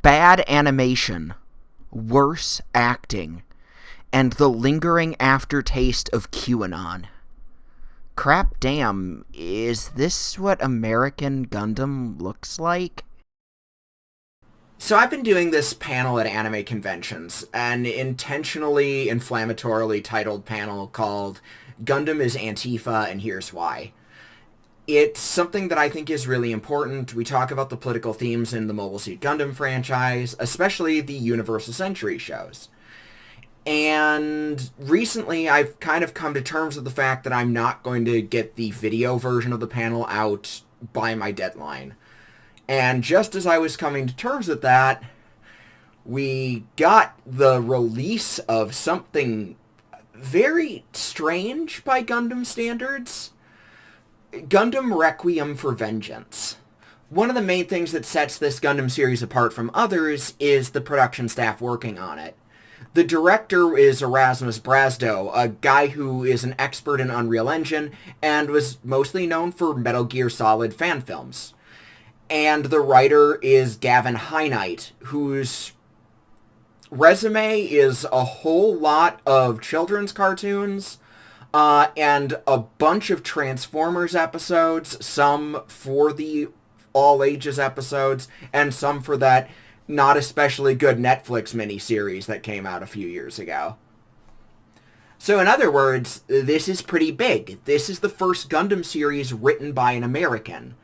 Bad animation, worse acting, and the lingering aftertaste of QAnon. Crap damn, is this what American Gundam looks like? So I've been doing this panel at anime conventions, an intentionally inflammatorily titled panel called Gundam is Antifa and Here's Why. It's something that I think is really important. We talk about the political themes in the Mobile Suit Gundam franchise, especially the Universal Century shows. And recently I've kind of come to terms with the fact that I'm not going to get the video version of the panel out by my deadline. And just as I was coming to terms with that, we got the release of something very strange by Gundam standards. Gundam Requiem for Vengeance. One of the main things that sets this Gundam series apart from others is the production staff working on it. The director is Erasmus Brasdo, a guy who is an expert in Unreal Engine and was mostly known for Metal Gear Solid fan films. And the writer is Gavin Heinite, whose resume is a whole lot of children's cartoons, and a bunch of Transformers episodes, some for the all-ages episodes, and some for that not especially good Netflix miniseries that came out a few years ago. So in other words, this is pretty big. This is the first Gundam series written by an American.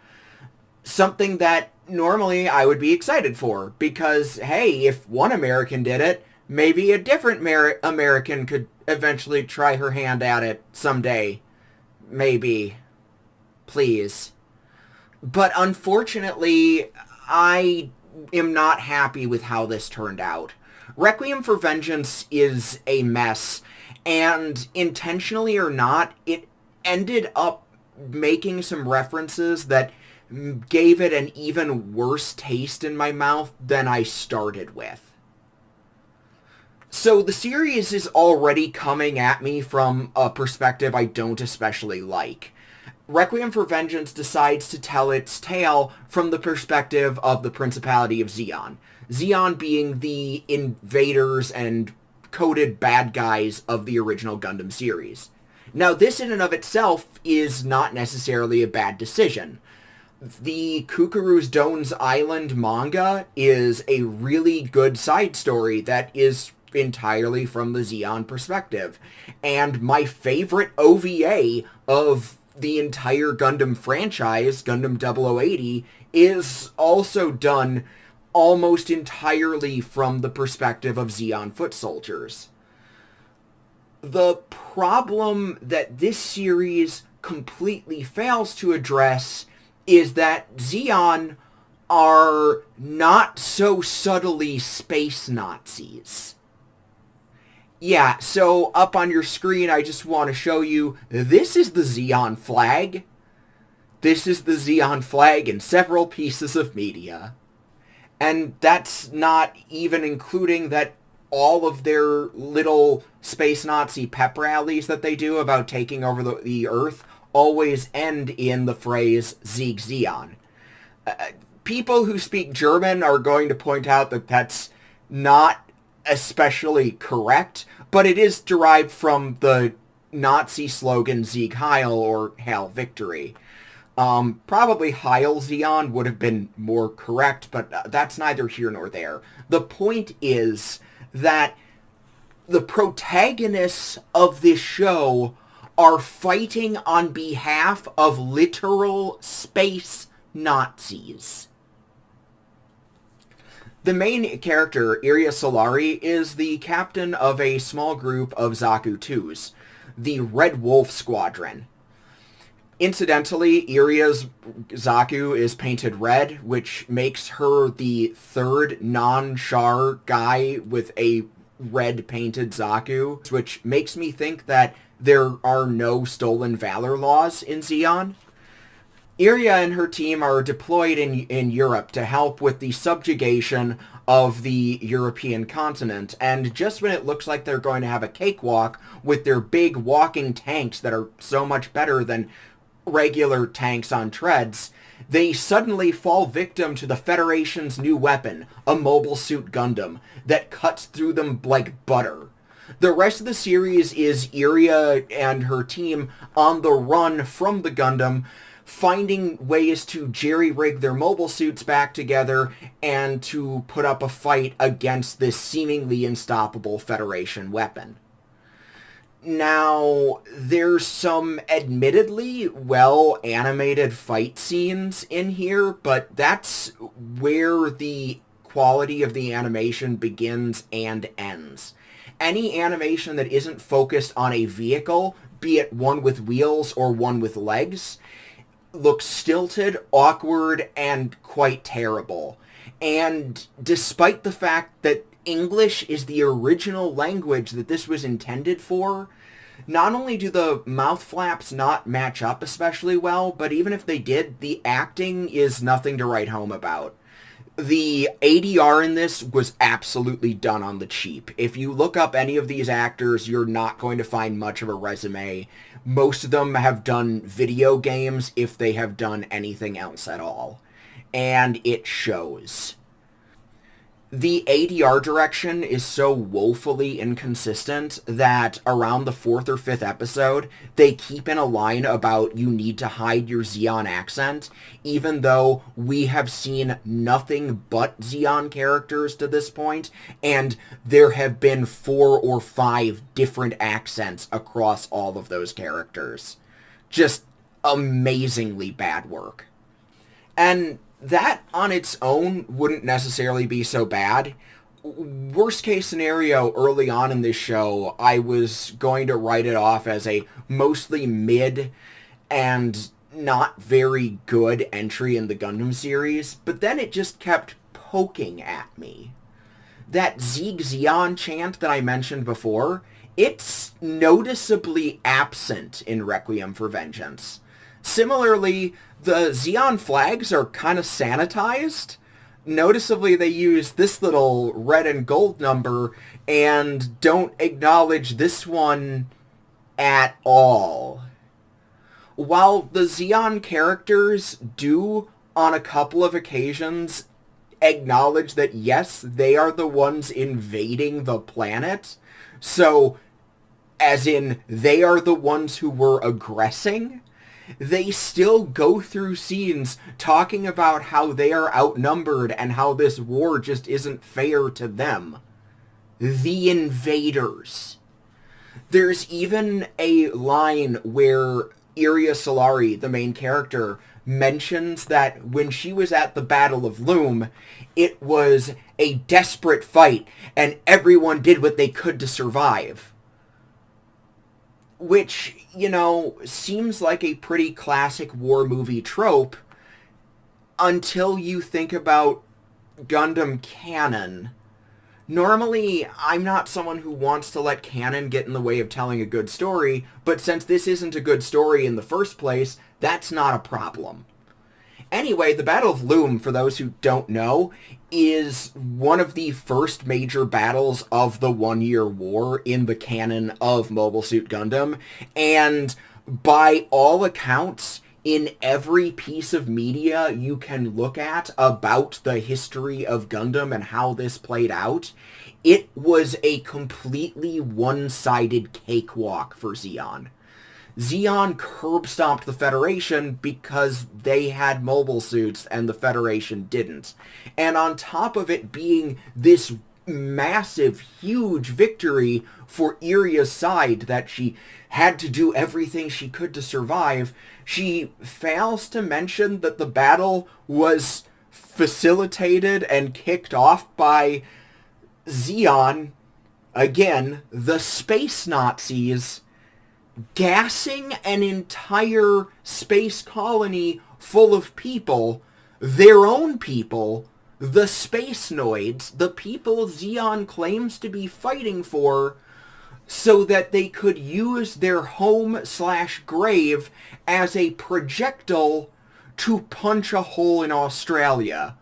Something that normally I would be excited for, because, hey, if one American did it, maybe a different American could eventually try her hand at it someday. Maybe. Please. But unfortunately, I am not happy with how this turned out. Requiem for Vengeance is a mess, and intentionally or not, it ended up making some references that gave it an even worse taste in my mouth than I started with. So the series is already coming at me from a perspective I don't especially like. Requiem for Vengeance decides to tell its tale from the perspective of the Principality of Zeon. Zeon being the invaders and coded bad guys of the original Gundam series. Now, this in and of itself is not necessarily a bad decision. The Kukuru's Doan's Island manga is a really good side story that is entirely from the Zeon perspective. And my favorite OVA of the entire Gundam franchise, Gundam 0080, is also done almost entirely from the perspective of Zeon foot soldiers. The problem that this series completely fails to address is that Zeon are not so subtly space Nazis. Yeah, so up on your screen, I just want to show you, this is the Zeon flag. This is the Zeon flag in several pieces of media. And that's not even including that all of their little space Nazi pep rallies that they do about taking over the Earth always end in the phrase Sieg Zeon. People who speak German are going to point out that that's not especially correct, but it is derived from the Nazi slogan Sieg Heil, or Hail Victory. Probably Heil Zeon would have been more correct, but that's neither here nor there. The point is that the protagonists of this show are fighting on behalf of literal space Nazis. The main character, Iria Solari, is the captain of a small group of Zaku 2s, the Red Wolf Squadron. Incidentally, Iria's Zaku is painted red, which makes her the third non-Char guy with a red painted Zaku, which makes me think that there are no stolen valor laws in Zeon. Iria and her team are deployed in Europe to help with the subjugation of the European continent, and just when it looks like they're going to have a cakewalk with their big walking tanks that are so much better than regular tanks on treads, they suddenly fall victim to the Federation's new weapon, a Mobile Suit Gundam, that cuts through them like butter. The rest of the series is Iria and her team on the run from the Gundam, finding ways to jerry-rig their mobile suits back together and to put up a fight against this seemingly unstoppable Federation weapon. Now, there's some admittedly well-animated fight scenes in here, but that's where the quality of the animation begins and ends. Any animation that isn't focused on a vehicle, be it one with wheels or one with legs, looks stilted, awkward, and quite terrible. And despite the fact that English is the original language that this was intended for, not only do the mouth flaps not match up especially well, but even if they did, the acting is nothing to write home about. The ADR in this was absolutely done on the cheap. If you look up any of these actors, you're not going to find much of a resume. Most of them have done video games, if they have done anything else at all. And it shows. The ADR direction is so woefully inconsistent that around the 4th or 5th episode, they keep in a line about you need to hide your Zeon accent, even though we have seen nothing but Zeon characters to this point, and there have been 4 or 5 different accents across all of those characters. Just amazingly bad work. And that on its own wouldn't necessarily be so bad. Worst case scenario, early on in this show, I was going to write it off as a mostly mid and not very good entry in the Gundam series, but then it just kept poking at me. That Zeeg Zeon chant that I mentioned before, it's noticeably absent in Requiem for Vengeance. Similarly, the Zeon flags are kind of sanitized. Noticeably, they use this little red and gold number and don't acknowledge this one at all. While the Zeon characters do, on a couple of occasions, acknowledge that, yes, they are the ones invading the planet, so, as in, they are the ones who were aggressing, they still go through scenes talking about how they are outnumbered and how this war just isn't fair to them. The invaders. There's even a line where Iria Solari, the main character, mentions that when she was at the Battle of Loom, it was a desperate fight and everyone did what they could to survive. Which, you know, seems like a pretty classic war movie trope until you think about Gundam canon. Normally, I'm not someone who wants to let canon get in the way of telling a good story, but since this isn't a good story in the first place, that's not a problem. Anyway, the Battle of Loom, for those who don't know, is one of the first major battles of the One-Year War in the canon of Mobile Suit Gundam, and by all accounts, in every piece of media you can look at about the history of Gundam and how this played out, it was a completely one-sided cakewalk for Zeon. Zeon curb-stomped the Federation because they had mobile suits and the Federation didn't. And on top of it being this massive, huge victory for Iria's side that she had to do everything she could to survive, she fails to mention that the battle was facilitated and kicked off by Zeon, again, the space Nazis, gassing an entire space colony full of people, their own people, the Spacenoids, the people Zeon claims to be fighting for, so that they could use their home/grave as a projectile to punch a hole in Australia,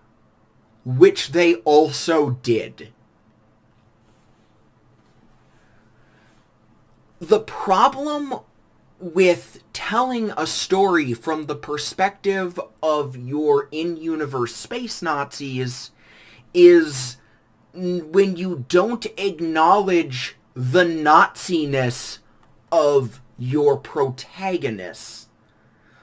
which they also did. The problem with telling a story from the perspective of your in-universe space Nazis is when you don't acknowledge the Nazi-ness of your protagonists.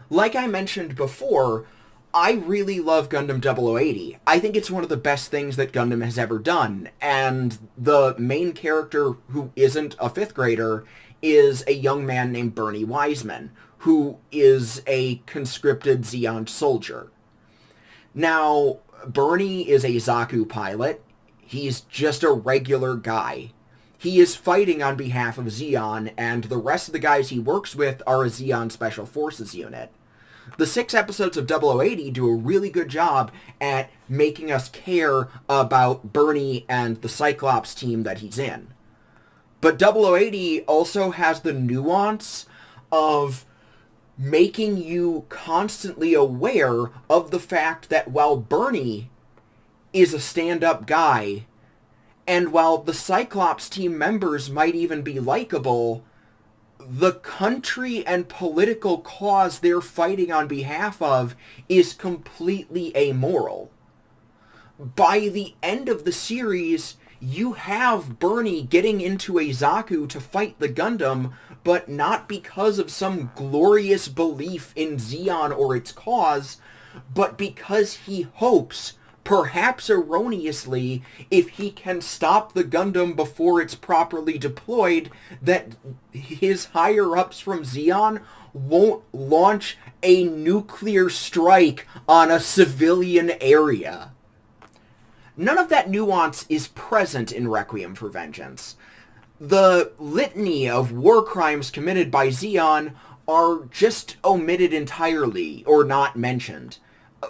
Like I mentioned before, I really love Gundam 0080. I think it's one of the best things that Gundam has ever done, and the main character who isn't a 5th grader is a young man named Bernie Wiseman, who is a conscripted Zeon soldier. Now, Bernie is a Zaku pilot. He's just a regular guy. He is fighting on behalf of Zeon, and the rest of the guys he works with are a Zeon Special Forces unit. The 6 episodes of 0080 do a really good job at making us care about Bernie and the Cyclops team that he's in. But 0080 also has the nuance of making you constantly aware of the fact that while Bernie is a stand-up guy, and while the Cyclops team members might even be likable, the country and political cause they're fighting on behalf of is completely amoral. By the end of the series, you have Bernie getting into a Zaku to fight the Gundam, but not because of some glorious belief in Zeon or its cause, but because he hopes, perhaps erroneously, if he can stop the Gundam before it's properly deployed, that his higher-ups from Zeon won't launch a nuclear strike on a civilian area. None of that nuance is present in Requiem for Vengeance. The litany of war crimes committed by Zeon are just omitted entirely, or not mentioned.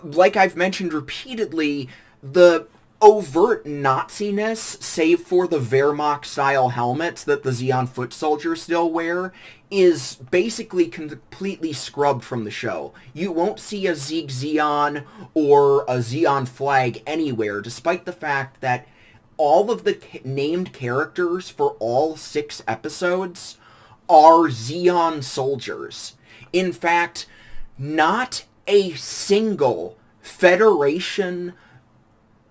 Like I've mentioned repeatedly, the overt Nazi-ness, save for the Wehrmacht-style helmets that the Zeon foot soldiers still wear, is basically completely scrubbed from the show. You won't see a Sieg Zeon or a Zeon flag anywhere, despite the fact that all of the named characters for all 6 episodes are Zeon soldiers. In fact, not a single Federation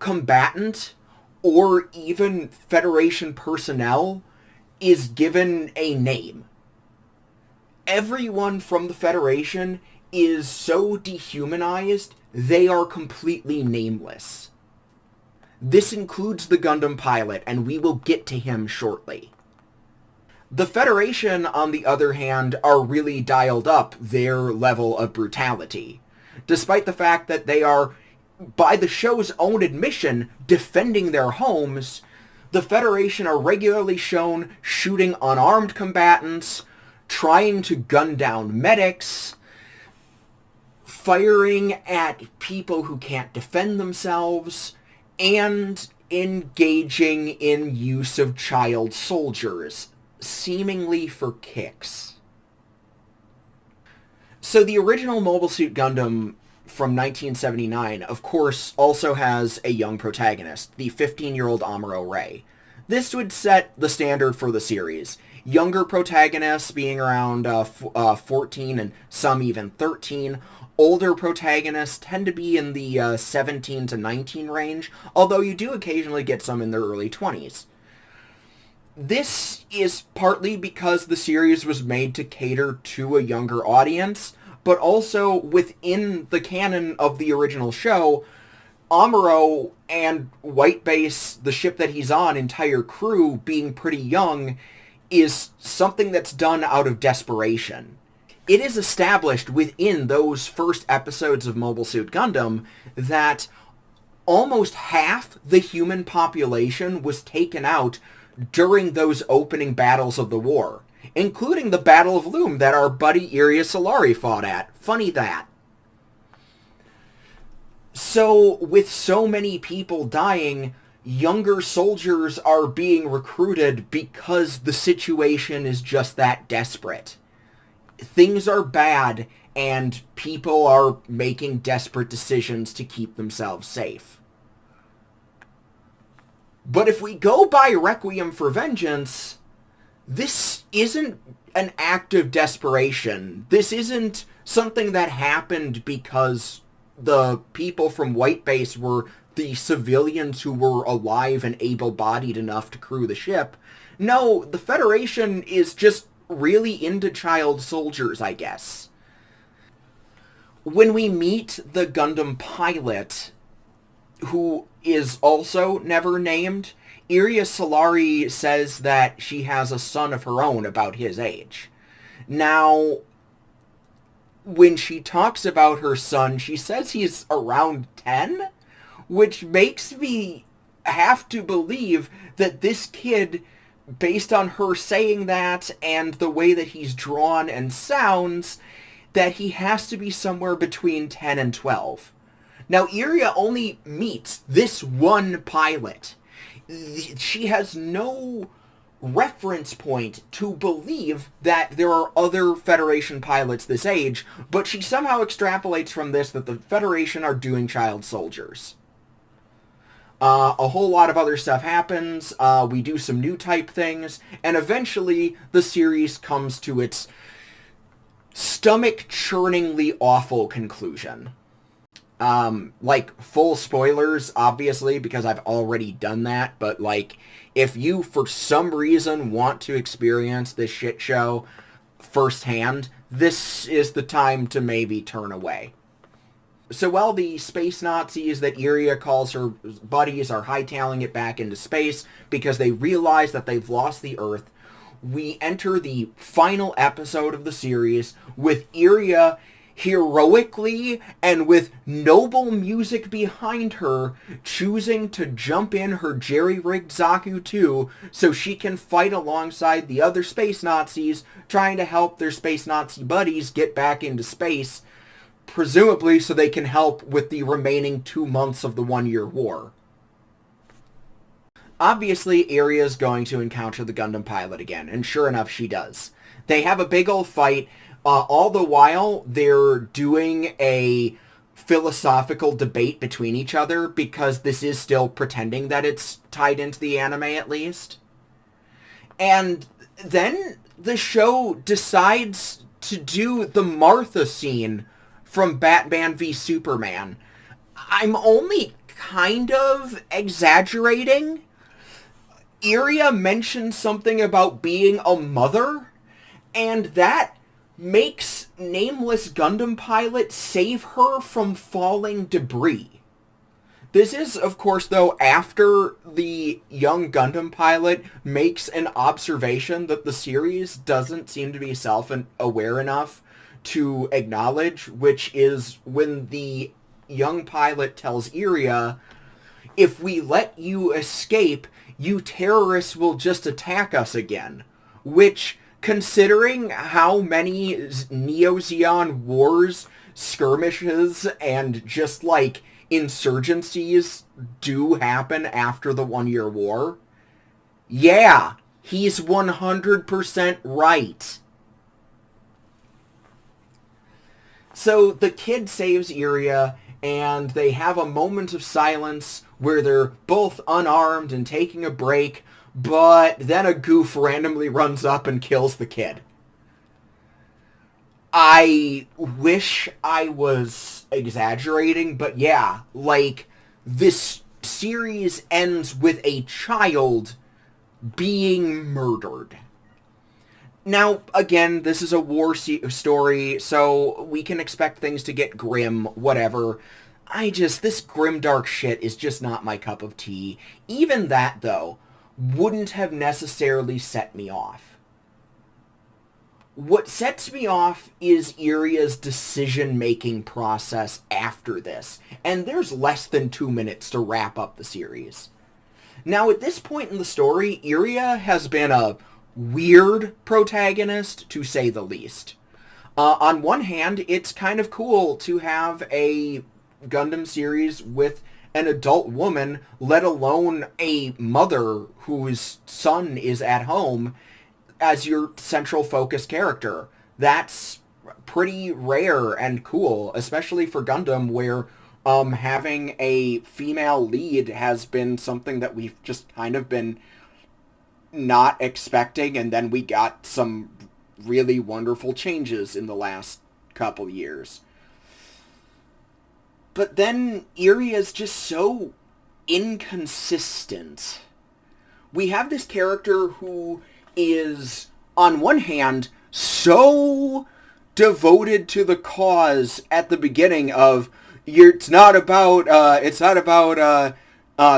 combatant or even Federation personnel is given a name. Everyone from the Federation is so dehumanized, they are completely nameless. This includes the Gundam pilot, and we will get to him shortly. The Federation, on the other hand, are really dialed up their level of brutality, despite the fact that they are, by the show's own admission, defending their homes. The Federation are regularly shown shooting unarmed combatants, trying to gun down medics, firing at people who can't defend themselves, and engaging in use of child soldiers, seemingly for kicks. So the original Mobile Suit Gundam from 1979, of course, also has a young protagonist, the 15-year-old Amuro Ray. This would set the standard for the series. Younger protagonists being around 14 and some even 13. Older protagonists tend to be in the 17 to 19 range, although you do occasionally get some in their early 20s. This is partly because the series was made to cater to a younger audience, but also within the canon of the original show, Amuro and Whitebase, the ship that he's on, entire crew being pretty young, is something that's done out of desperation. It is established within those first episodes of Mobile Suit Gundam that almost half the human population was taken out during those opening battles of the war, including the Battle of Loom that our buddy Iria Solari fought at. Funny that. So, with so many people dying, younger soldiers are being recruited because the situation is just that desperate. Things are bad, and people are making desperate decisions to keep themselves safe. But if we go by Requiem for Vengeance, this isn't an act of desperation. This isn't something that happened because the people from White Base were the civilians who were alive and able-bodied enough to crew the ship. No, the Federation is just really into child soldiers, I guess. When we meet the Gundam pilot, who is also never named, Iria Solari says that she has a son of her own about his age. Now, when she talks about her son, she says he's around 10, which makes me have to believe that this kid, based on her saying that and the way that he's drawn and sounds, that he has to be somewhere between 10 and 12. Now, Iria only meets this one pilot. She has no reference point to believe that there are other Federation pilots this age, but she somehow extrapolates from this that the Federation are doing child soldiers. A whole lot of other stuff happens, we do some new type things, and eventually the series comes to its stomach-churningly awful conclusion. Full spoilers, obviously, because I've already done that, but, if you, for some reason, want to experience this shit show firsthand, this is the time to maybe turn away. So while the space Nazis that Iria calls her buddies are hightailing it back into space because they realize that they've lost the Earth, we enter the final episode of the series with Iria heroically and with noble music behind her choosing to jump in her jerry-rigged Zaku 2 so she can fight alongside the other space Nazis trying to help their space Nazi buddies get back into space, presumably so they can help with the remaining 2 months of the 1-year war. Obviously, Iria's going to encounter the Gundam pilot again, and sure enough, she does. They have a big old fight. All the while, they're doing a philosophical debate between each other, because this is still pretending that it's tied into the anime, at least. And then the show decides to do the Martha scene from Batman v Superman. I'm only kind of exaggerating. Iria mentions something about being a mother, and that makes nameless Gundam pilot save her from falling debris. This is, of course, though, after the young Gundam pilot makes an observation that the series doesn't seem to be self-aware enough to acknowledge, which is when the young pilot tells Iria, if we let you escape, you terrorists will just attack us again. Which, considering how many Neo-Zeon wars, skirmishes, and just, insurgencies do happen after the 1-year war, yeah, he's 100% right. So the kid saves Iria, and they have a moment of silence where they're both unarmed and taking a break, but then a goof randomly runs up and kills the kid. I wish I was exaggerating, but yeah, this series ends with a child being murdered. Now, again, this is a war story, so we can expect things to get grim, whatever. This grimdark shit is just not my cup of tea. Even that, though, wouldn't have necessarily set me off. What sets me off is Iria's decision-making process after this, and there's less than 2 minutes to wrap up the series. Now, at this point in the story, Iria has been a weird protagonist, to say the least. On one hand, it's kind of cool to have a Gundam series with an adult woman, let alone a mother whose son is at home, as your central focus character. That's pretty rare and cool, especially for Gundam, where having a female lead has been something that we've just kind of been not expecting, and then we got some really wonderful changes in the last couple years. But then Iria is just so inconsistent. We have this character who is, on one hand, so devoted to the cause at the beginning of, it's not about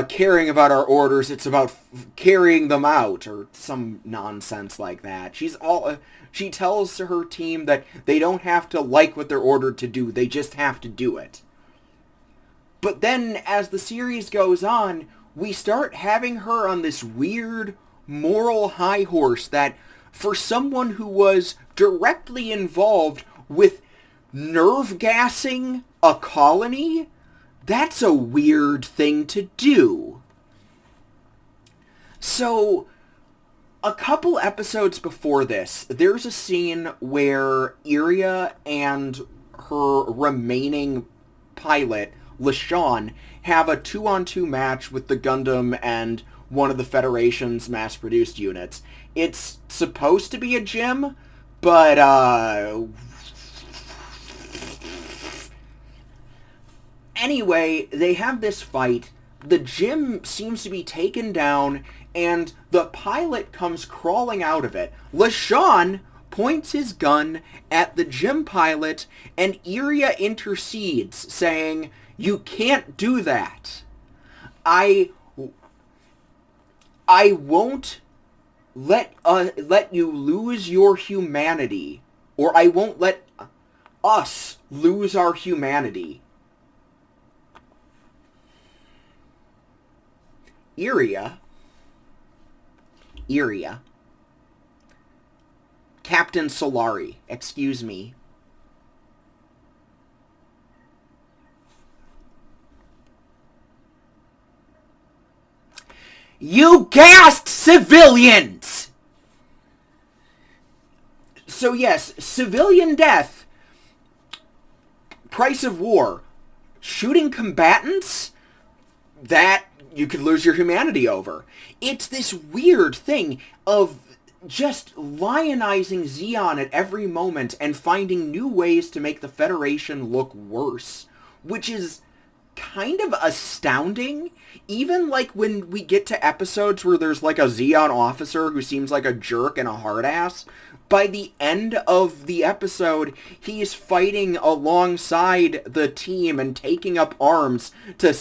caring about our orders, it's about carrying them out, or some nonsense like that. She tells her team that they don't have to like what they're ordered to do, they just have to do it. But then, as the series goes on, we start having her on this weird moral high horse that, for someone who was directly involved with nerve gassing a colony, that's a weird thing to do. So, a couple episodes before this, there's a scene where Iria and her remaining pilot, LaShawn, have a 2-on-2 match with the Gundam and one of the Federation's mass-produced units. It's supposed to be a gym, but, anyway, they have this fight. The gym seems to be taken down, and the pilot comes crawling out of it. LaShawn points his gun at the gym pilot, and Iria intercedes, saying, "You can't do that. I won't let you lose your humanity, or I won't let us lose our humanity." Iria, Captain Solari, excuse me. You gassed civilians! So yes, civilian death, price of war, shooting combatants, that you could lose your humanity over. It's this weird thing of just lionizing Zeon at every moment and finding new ways to make the Federation look worse, which is kind of astounding. Even like when we get to episodes where there's like a Zeon officer who seems like a jerk and a hard ass, by the end of the episode, he's fighting alongside the team and taking up arms to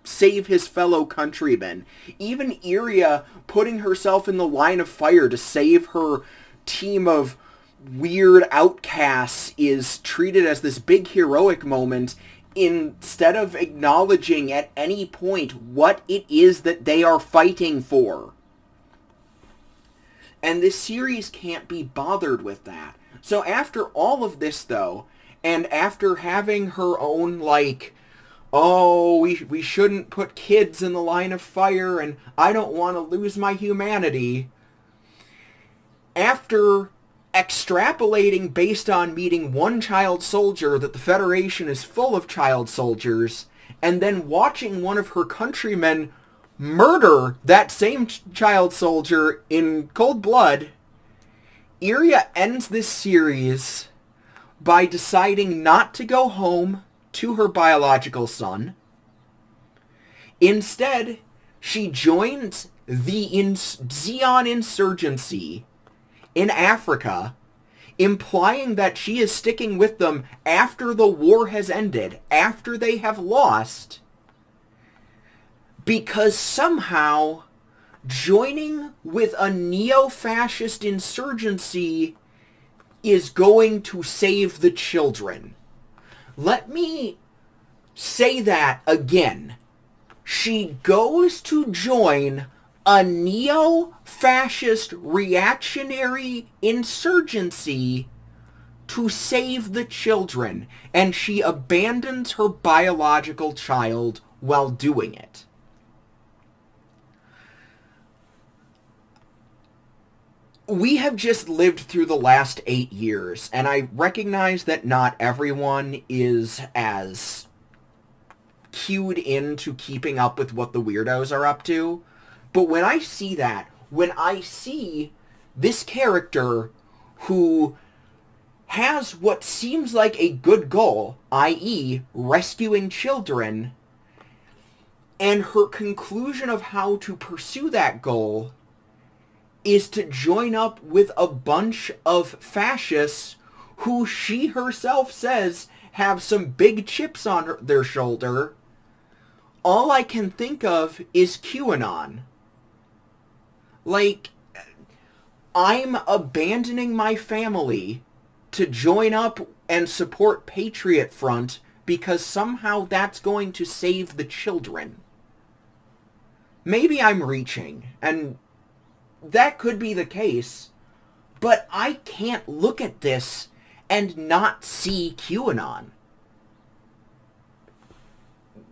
save his fellow countrymen. Even Iria putting herself in the line of fire to save her team of weird outcasts is treated as this big heroic moment, instead of acknowledging at any point what it is that they are fighting for. And this series can't be bothered with that. So after all of this, though, and after having her own, like, oh, we shouldn't put kids in the line of fire, and I don't want to lose my humanity, after extrapolating based on meeting one child soldier that the Federation is full of child soldiers, and then watching one of her countrymen murder that same child soldier in cold blood, Iria ends this series by deciding not to go home to her biological son. Instead, she joins the Zeon insurgency in Africa, implying that she is sticking with them after the war has ended, after they have lost, because somehow joining with a neo-fascist insurgency is going to save the children. Let me say that again. She goes to join a neo-fascist reactionary insurgency to save the children, and she abandons her biological child while doing it. We have just lived through the last 8 years, and I recognize that not everyone is as cued into keeping up with what the weirdos are up to. But when I see that, when I see this character who has what seems like a good goal, i.e. rescuing children, and her conclusion of how to pursue that goal is to join up with a bunch of fascists who she herself says have some big chips on their shoulder. All I can think of is QAnon. Like, I'm abandoning my family to join up and support Patriot Front because somehow that's going to save the children. Maybe I'm reaching, and that could be the case, but I can't look at this and not see QAnon.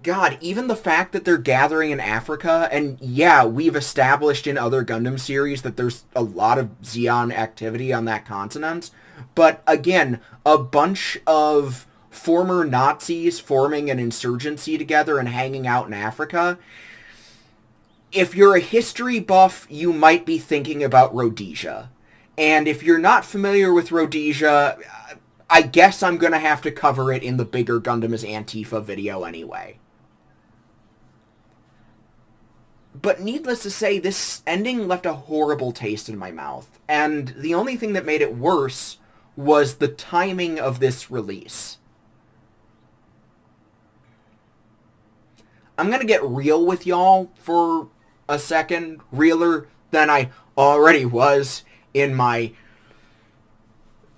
God, even the fact that they're gathering in Africa, and yeah, we've established in other Gundam series that there's a lot of Zeon activity on that continent, but again, a bunch of former Nazis forming an insurgency together and hanging out in Africa. If you're a history buff, you might be thinking about Rhodesia. And if you're not familiar with Rhodesia, I guess I'm going to have to cover it in the bigger Gundam is Antifa video anyway. But needless to say, this ending left a horrible taste in my mouth. And the only thing that made it worse was the timing of this release. I'm going to get real with y'all for a second, realer than I already was in my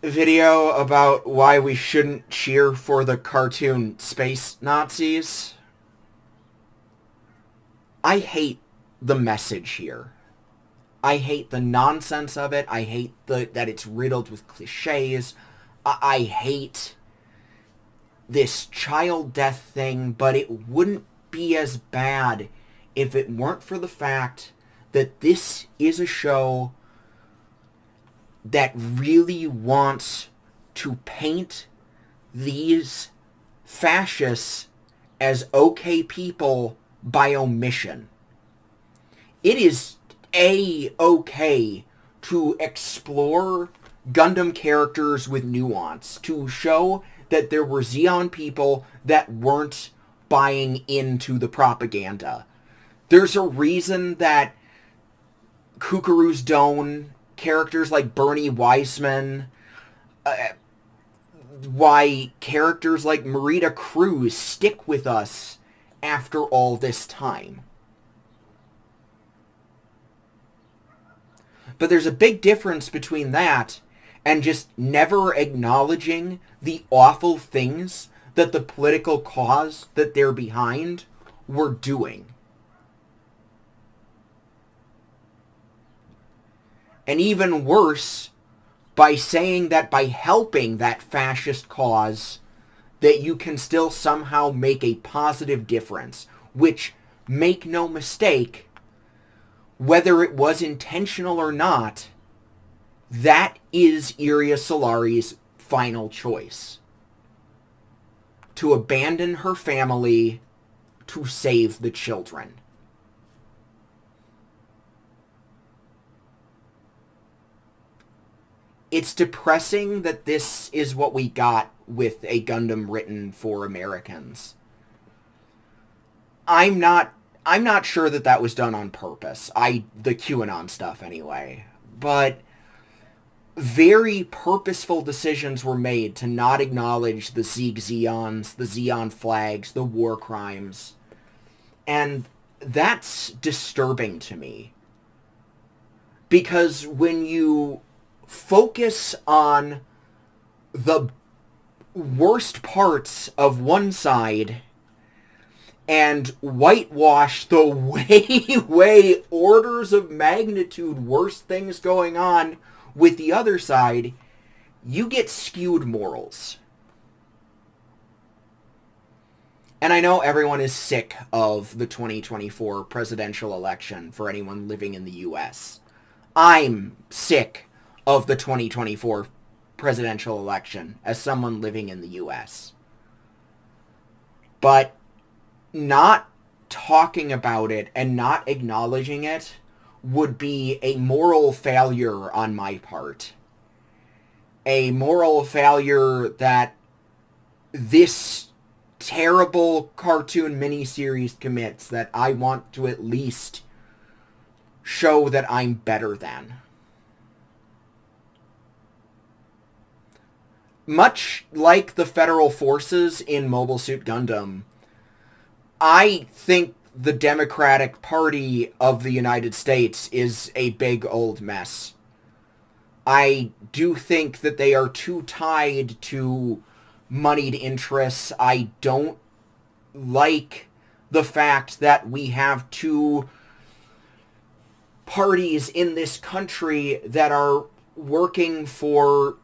video about why we shouldn't cheer for the cartoon space Nazis. I hate the message here. I hate the nonsense of it. I hate that it's riddled with cliches. I hate this child death thing, but it wouldn't be as bad if it weren't for the fact that this is a show that really wants to paint these fascists as okay people by omission. It is A-okay to explore Gundam characters with nuance, to show that there were Zeon people that weren't buying into the propaganda. There's a reason that Kukuru's Dawn, characters like Bernie Weissman, why characters like Marita Cruz stick with us after all this time. But there's a big difference between that and just never acknowledging the awful things that the political cause that they're behind were doing. And even worse, by saying that by helping that fascist cause, that you can still somehow make a positive difference, which, make no mistake, whether it was intentional or not, that is Iria Solari's final choice. To abandon her family to save the children. It's depressing that this is what we got with a Gundam written for Americans. I'm not sure that that was done on purpose. The QAnon stuff anyway. But very purposeful decisions were made to not acknowledge the Sieg Zeons, the Zeon flags, the war crimes. And that's disturbing to me. Because when you focus on the worst parts of one side and whitewash the way orders of magnitude worse things going on with the other side, you get skewed morals. And I know everyone is sick of the 2024 presidential election for anyone living in the US. I'm sick of the 2024 presidential election as someone living in the US. But not talking about it and not acknowledging it would be a moral failure on my part. a moral failure that this terrible cartoon miniseries commits that I want to at least show that I'm better than. Much like the federal forces in Mobile Suit Gundam, I think the Democratic Party of the United States is a big old mess. I do think that they are too tied to moneyed interests. I don't like the fact that we have two parties in this country that are working for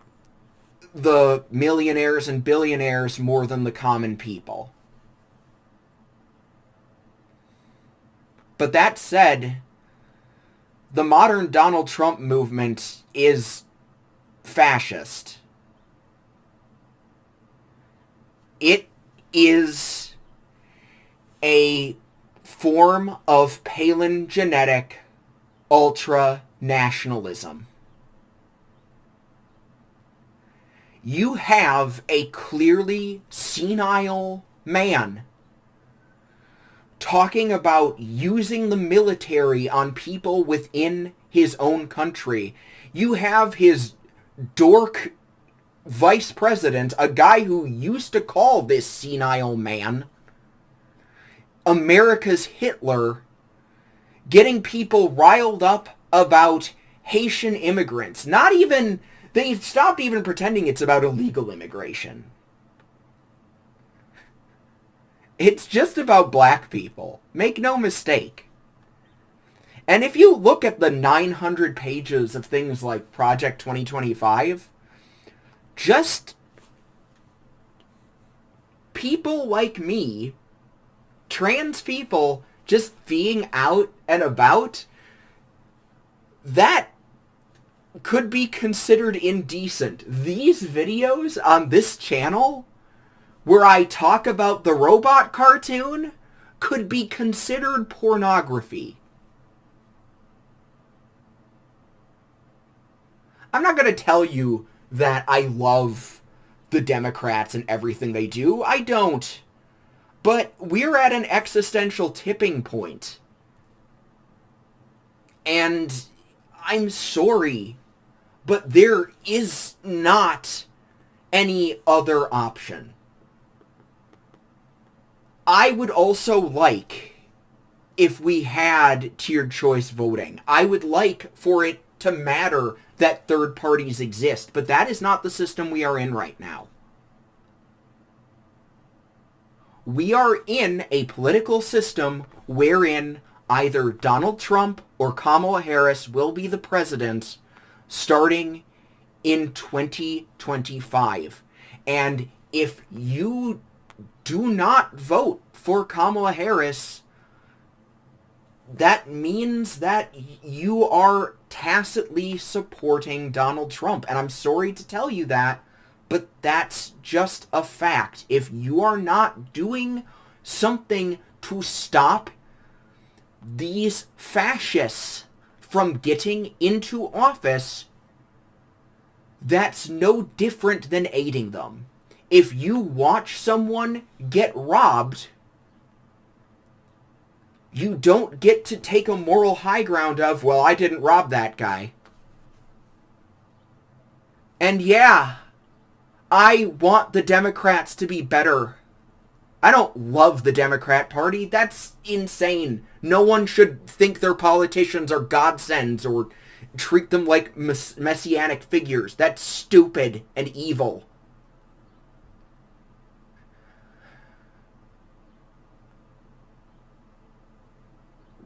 the millionaires and billionaires more than the common people. But that said, the modern Donald Trump movement is fascist. It is a form of Palin-genetic ultra-nationalism. You have a clearly senile man talking about using the military on people within his own country. You have his dork vice president, a guy who used to call this senile man America's Hitler, getting people riled up about Haitian immigrants. They stopped even pretending it's about illegal immigration. It's just about black people. Make no mistake. And if you look at the 900 pages of things like Project 2025, just people like me, trans people, just being out and about, that could be considered indecent. These videos on this channel, where I talk about the robot cartoon, could be considered pornography. I'm not going to tell you that I love the Democrats and everything they do. I don't. But we're at an existential tipping point. And I'm sorry, but there is not any other option. I would also like if we had tiered choice voting. I would like for it to matter that third parties exist, but that is not the system we are in right now. We are in a political system wherein either Donald Trump or Kamala Harris will be the president starting in 2025. And if you do not vote for Kamala Harris, that means that you are tacitly supporting Donald Trump. And I'm sorry to tell you that, but that's just a fact. If you are not doing something to stop these fascists from getting into office, that's no different than aiding them. If you watch someone get robbed, you don't get to take a moral high ground of, well, I didn't rob that guy. And yeah, I want the Democrats to be better. I don't love the Democrat Party. That's insane. No one should think their politicians are godsends or treat them like messianic figures. That's stupid and evil.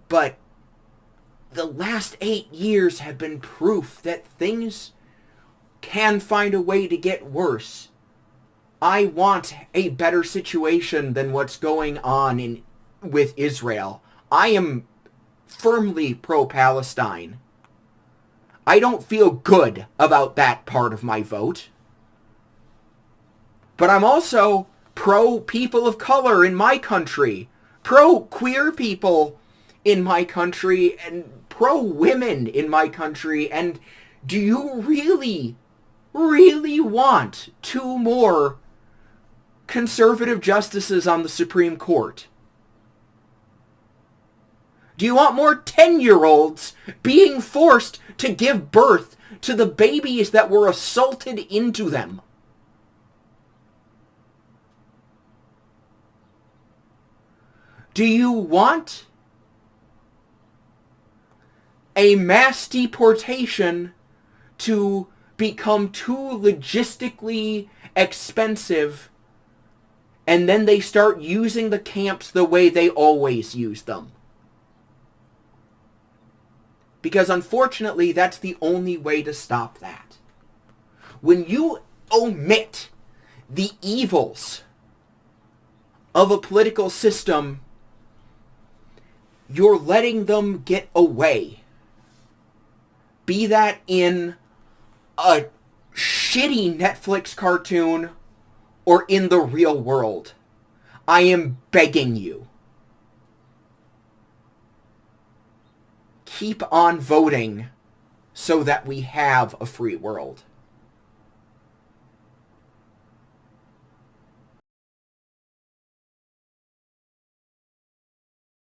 But the last 8 years have been proof that things can find a way to get worse. I want a better situation than what's going on with Israel. I am firmly pro-Palestine. I don't feel good about that part of my vote. But I'm also pro-people of color in my country, pro-queer people in my country, and pro-women in my country. And do you really really want 2 more conservative justices on the Supreme Court? Do you want more 10-year-olds being forced to give birth to the babies that were assaulted into them? Do you want a mass deportation to become too logistically expensive, and then they start using the camps the way they always use them? Because unfortunately, that's the only way to stop that. When you omit the evils of a political system, you're letting them get away. Be that in a shitty Netflix cartoon or in the real world. I am begging you. Keep on voting so that we have a free world.